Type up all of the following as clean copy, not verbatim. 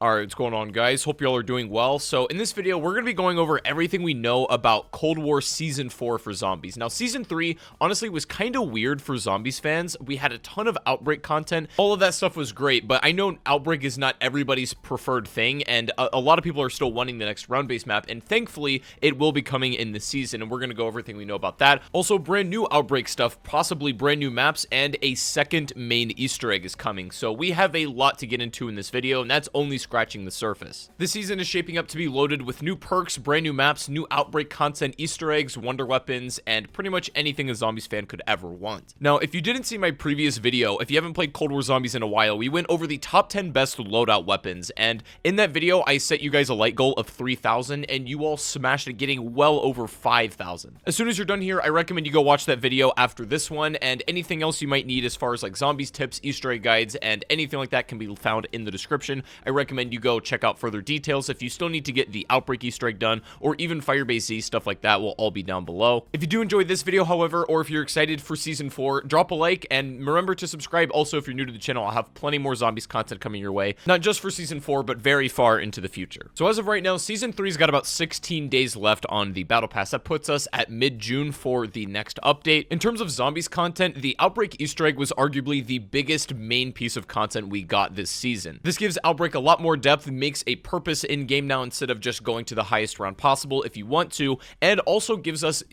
Alright, what's going on, guys? Hope y'all are doing well. So in this video, we're going to be going over everything we know about Cold War Season 4 for zombies. Now, Season 3, honestly, was kind of weird for zombies fans. We had a ton of Outbreak content. All of that stuff was great, but I know Outbreak is not everybody's preferred thing, and a lot of people are still wanting the next round-based map, and thankfully, it will be coming in this season, and we're going to go over everything we know about that. Also, brand new Outbreak stuff, possibly brand new maps, and a second main Easter egg is coming. So we have a lot to get into in this video, and that's only scratching the surface. This season is shaping up to be loaded with new perks, brand new maps, new Outbreak content, Easter eggs, wonder weapons, and pretty much anything a zombies fan could ever want. Now, if you didn't see my previous video, if you haven't played Cold War Zombies in a while, we went over the top 10 best loadout weapons, and in that video, I set you guys a light goal of 3,000, and you all smashed it, getting well over 5,000. As soon as you're done here, I recommend you go watch that video after this one, and anything else you might need as far as like zombies tips, Easter egg guides, and anything like that can be found in the description. I recommend you go check out further details. If you still need to get the Outbreak Easter egg done, or even Firebase Z, stuff like that will all be down below. If you do enjoy this video, however, or if you're excited for Season 4, drop a like, and remember to subscribe. Also, if you're new to the channel, I'll have plenty more zombies content coming your way, not just for Season 4, but very far into the future. So as of right now, Season 3's got about 16 days left on the Battle Pass. That puts us at mid-June for the next update. In terms of zombies content, the Outbreak Easter egg was arguably the biggest main piece of content we got this season. This gives Outbreak a lot more depth, makes a purpose in-game now instead of just going to the highest round possible if you want to, and also gives us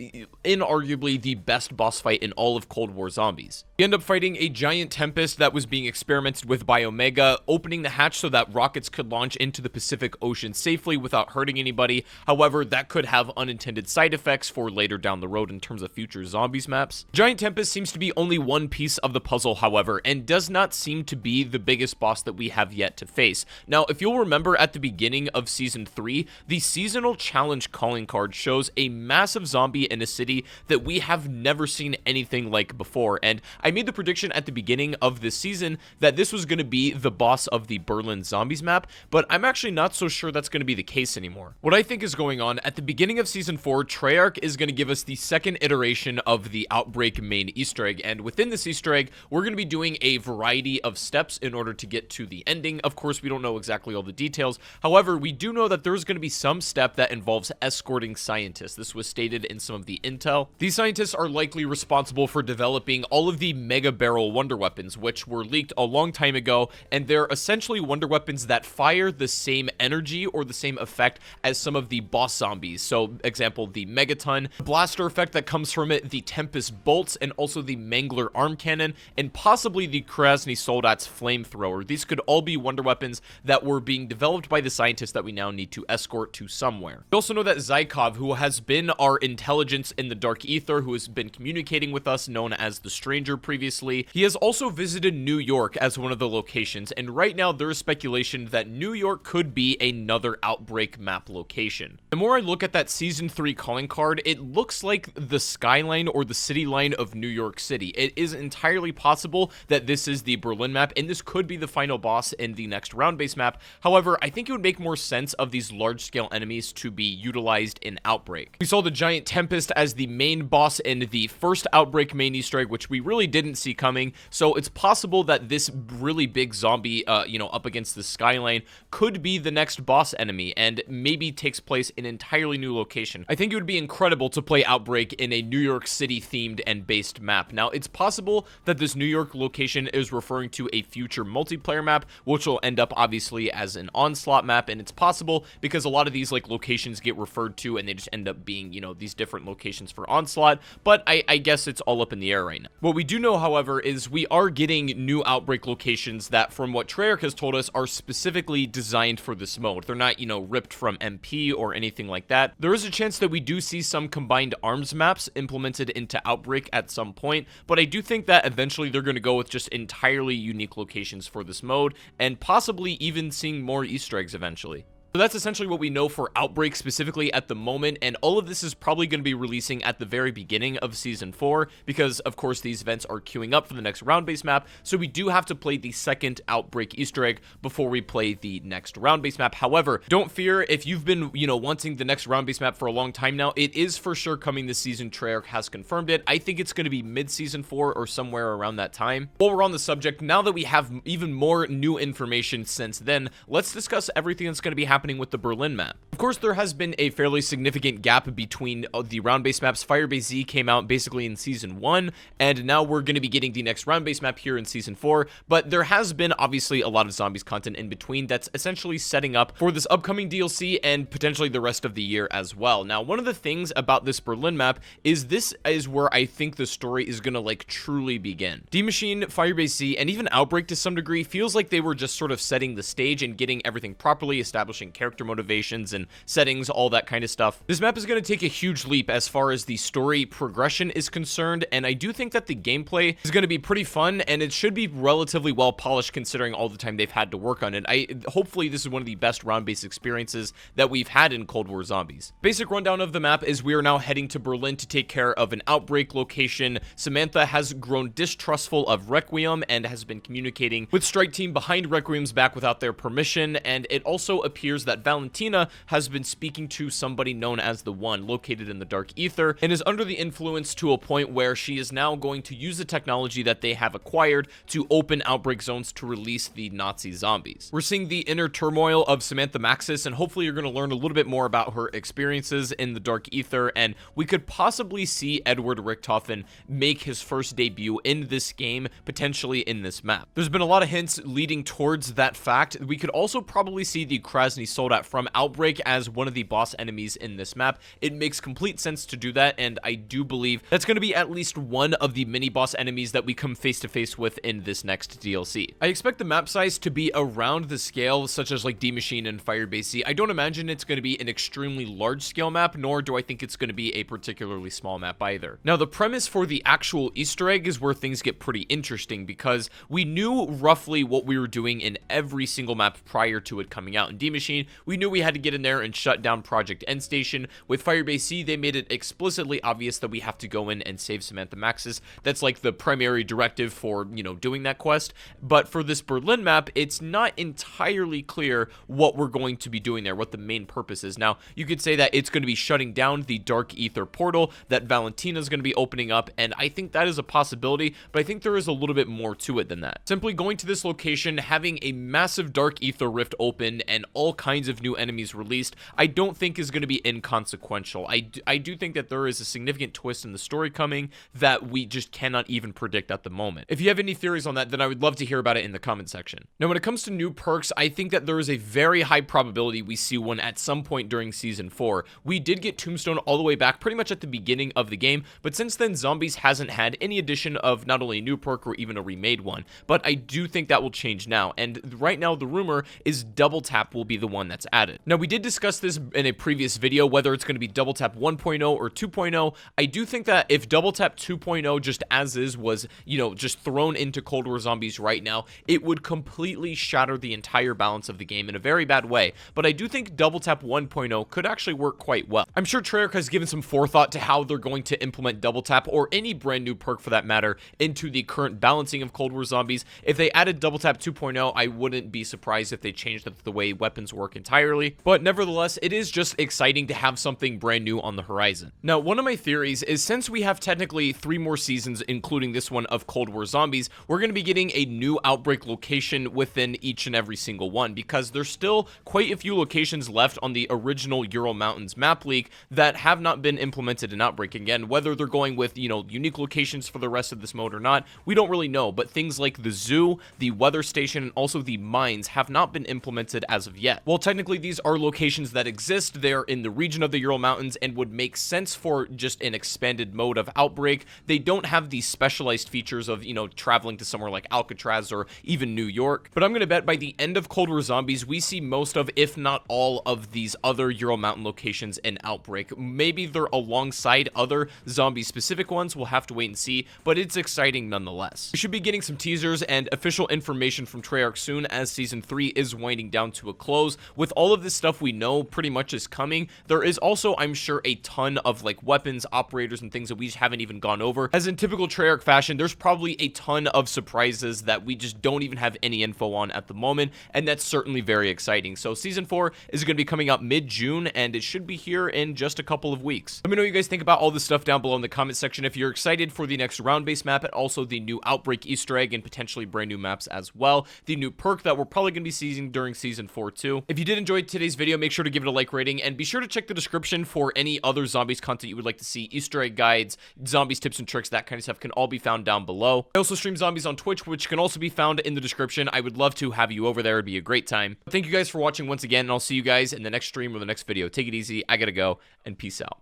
inarguably the best boss fight in all of Cold War Zombies. We end up fighting a giant tempest that was being experimented with by Omega, opening the hatch so that rockets could launch into the Pacific Ocean safely without hurting anybody. However, that could have unintended side effects for later down the road in terms of future zombies maps. Giant tempest seems to be only one piece of the puzzle, however, and does not seem to be the biggest boss that we have yet to face. Now, if you'll remember at the beginning of Season 3, the seasonal challenge calling card shows a massive zombie in a city that we have never seen anything like before, and I made the prediction at the beginning of this season that this was going to be the boss of the Berlin Zombies map, but I'm actually not so sure that's going to be the case anymore. What I think is going on, at the beginning of Season 4, Treyarch is going to give us the second iteration of the Outbreak main Easter egg, and within this Easter egg, we're going to be doing a variety of steps in order to get to the ending. Of course, we don't know exactly all the details. However, we do know that there's going to be some step that involves escorting scientists. This was stated in some of the intel. These scientists are likely responsible for developing all of the mega barrel wonder weapons, which were leaked a long time ago, and they're essentially wonder weapons that fire the same energy or the same effect as some of the boss zombies. So, example, the Megaton, the blaster effect that comes from it, the Tempest bolts, and also the Mangler arm cannon, and possibly the Krasny Soldat's flamethrower. These could all be wonder weapons that were being developed by the scientists that we now need to escort to somewhere. We also know that Zykov, who has been our intelligence in the Dark Ether, who has been communicating with us, known as the Stranger previously, he has also visited New York as one of the locations, and right now there is speculation that New York could be another Outbreak map location. The more I look at that Season 3 calling card, it looks like the skyline or the city line of New York City. It is entirely possible that this is the Berlin map, and this could be the final boss in the next round-based map. However, I think it would make more sense of these large-scale enemies to be utilized in Outbreak. We saw the giant Tempest as the main boss in the first Outbreak main Easter egg, which we really didn't see coming, so it's possible that this really big zombie, up against the skyline could be the next boss enemy, and maybe takes place in an entirely new location. I think it would be incredible to play Outbreak in a New York City themed and based map. Now, it's possible that this New York location is referring to a future multiplayer map, which will end up obviously as an Onslaught map, and it's possible because a lot of these like locations get referred to and they just end up being, these different locations for Onslaught, but I guess it's all up in the air right now. What we do know, however, is we are getting new Outbreak locations that, from what Treyarch has told us, are specifically designed for this mode. They're not, ripped from MP or anything like that. There is a chance that we do see some combined arms maps implemented into Outbreak at some point, but I do think that eventually they're going to go with just entirely unique locations for this mode, and possibly even seeing more Easter eggs eventually. So that's essentially what we know for Outbreak specifically at the moment, and all of this is probably going to be releasing at the very beginning of Season 4, because of course these events are queuing up for the next round-based map, so we do have to play the second Outbreak Easter egg before we play the next round-based map. However, don't fear, if you've been, wanting the next round-based map for a long time now, it is for sure coming this season. Treyarch has confirmed it. I think it's going to be mid-Season 4 or somewhere around that time. While we're on the subject, now that we have even more new information since then, let's discuss everything that's going to be happening with the Berlin map. Of course, there has been a fairly significant gap between the round-based maps. Firebase Z came out basically in Season 1, and now we're going to be getting the next round-based map here in Season 4, but there has been obviously a lot of zombies content in between that's essentially setting up for this upcoming DLC and potentially the rest of the year as well. Now, one of the things about this Berlin map is this is where I think the story is going to truly begin. D-Machine, Firebase Z, and even Outbreak to some degree feels like they were just sort of setting the stage and getting everything properly, establishing character motivations and settings, all that kind of stuff. This map is going to take a huge leap as far as the story progression is concerned, and I do think that the gameplay is going to be pretty fun, and it should be relatively well polished considering all the time they've had to work on it. Hopefully this is one of the best round-based experiences that we've had in Cold War Zombies. Basic rundown of the map is we are now heading to Berlin to take care of an outbreak location. Samantha has grown distrustful of Requiem and has been communicating with Strike Team behind Requiem's back without their permission, and it also appears that Valentina has been speaking to somebody known as the One, located in the Dark Ether, and is under the influence to a point where she is now going to use the technology that they have acquired to open outbreak zones to release the Nazi zombies. We're seeing the inner turmoil of Samantha Maxis, and hopefully you're going to learn a little bit more about her experiences in the Dark Ether, and we could possibly see Edward Richthofen make his first debut in this game, potentially in this map. There's been a lot of hints leading towards that fact. We could also probably see the Krasny Soldat from Outbreak as one of the boss enemies in this map. It makes complete sense to do that, and I do believe that's going to be at least one of the mini boss enemies that we come face to face with in this next DLC. I expect the map size to be around the scale, such as like D-Machine and Firebase Z. I don't imagine it's going to be an extremely large scale map, nor do I think it's going to be a particularly small map either. Now, the premise for the actual Easter egg is where things get pretty interesting, because we knew roughly what we were doing in every single map prior to it coming out. In D-Machine, we knew we had to get in there and shut down Project Endstation. With Firebase Z, they made it explicitly obvious that we have to go in and save Samantha Maxis. That's like the primary directive for, doing that quest. But for this Berlin map, it's not entirely clear what we're going to be doing there, what the main purpose is. Now, you could say that it's going to be shutting down the Dark Ether portal that Valentina is going to be opening up, and I think that is a possibility, but I think there is a little bit more to it than that. Simply going to this location, having a massive Dark Ether rift open, and all kinds of new enemies released, I don't think is going to be inconsequential. I do think that there is a significant twist in the story coming that we just cannot even predict at the moment. If you have any theories on that, then I would love to hear about it in the comment section. Now, when it comes to new perks, I think that there is a very high probability we see one at some point during Season 4. We did get Tombstone all the way back pretty much at the beginning of the game, but since then, Zombies hasn't had any addition of not only a new perk or even a remade one, but I do think that will change now, and right now the rumor is Double Tap will be the one that's added. Now, we did discuss this in a previous video, whether it's going to be Double Tap 1.0 or 2.0. I do think that if Double Tap 2.0 just as is was, just thrown into Cold War Zombies right now, it would completely shatter the entire balance of the game in a very bad way, but I do think Double Tap 1.0 could actually work quite well. I'm sure Treyarch has given some forethought to how they're going to implement Double Tap, or any brand new perk for that matter, into the current balancing of Cold War Zombies. If they added Double Tap 2.0, I wouldn't be surprised if they changed the way weapons work entirely, but nevertheless, it is just exciting to have something brand new on the horizon. Now, one of my theories is, since we have technically 3 more seasons, including this one of Cold War Zombies, we're going to be getting a new Outbreak location within each and every single one, because there's still quite a few locations left on the original Ural Mountains map leak that have not been implemented in Outbreak. Again, whether they're going with, unique locations for the rest of this mode or not, we don't really know, but things like the zoo, the weather station, and also the mines have not been implemented as of yet. While technically these are locations that exist, they're in the region of the Ural Mountains and would make sense for just an expanded mode of Outbreak. They don't have the specialized features of, traveling to somewhere like Alcatraz or even New York, but I'm going to bet by the end of Cold War Zombies, we see most of, if not all of these other Ural Mountain locations in Outbreak. Maybe they're alongside other zombie-specific ones, we'll have to wait and see, but it's exciting nonetheless. We should be getting some teasers and official information from Treyarch soon, as Season 3 is winding down to a close. with all of this stuff we know pretty much is coming, there is also, I'm sure, a ton of like weapons, operators, and things that we just haven't even gone over. As in typical Treyarch fashion, there's probably a ton of surprises that we just don't even have any info on at the moment, and that's certainly very exciting. So Season 4 is going to be coming out mid-June, and it should be here in just a couple of weeks. Let me know what you guys think about all this stuff down below in the comment section. If you're excited for the next round-based map and also the new Outbreak Easter Egg and potentially brand new maps as well, the new perk that we're probably going to be seeing during Season 4 too. If you did enjoy today's video, make sure to give it a like rating, and be sure to check the description for any other zombies content you would like to see. Easter egg guides, zombies tips and tricks, that kind of stuff can all be found down below. I also stream zombies on Twitch, which can also be found in the description. I would love to have you over there. It'd be a great time. But thank you guys for watching once again, and I'll see you guys in the next stream or the next video. Take it easy. I gotta go, and peace out.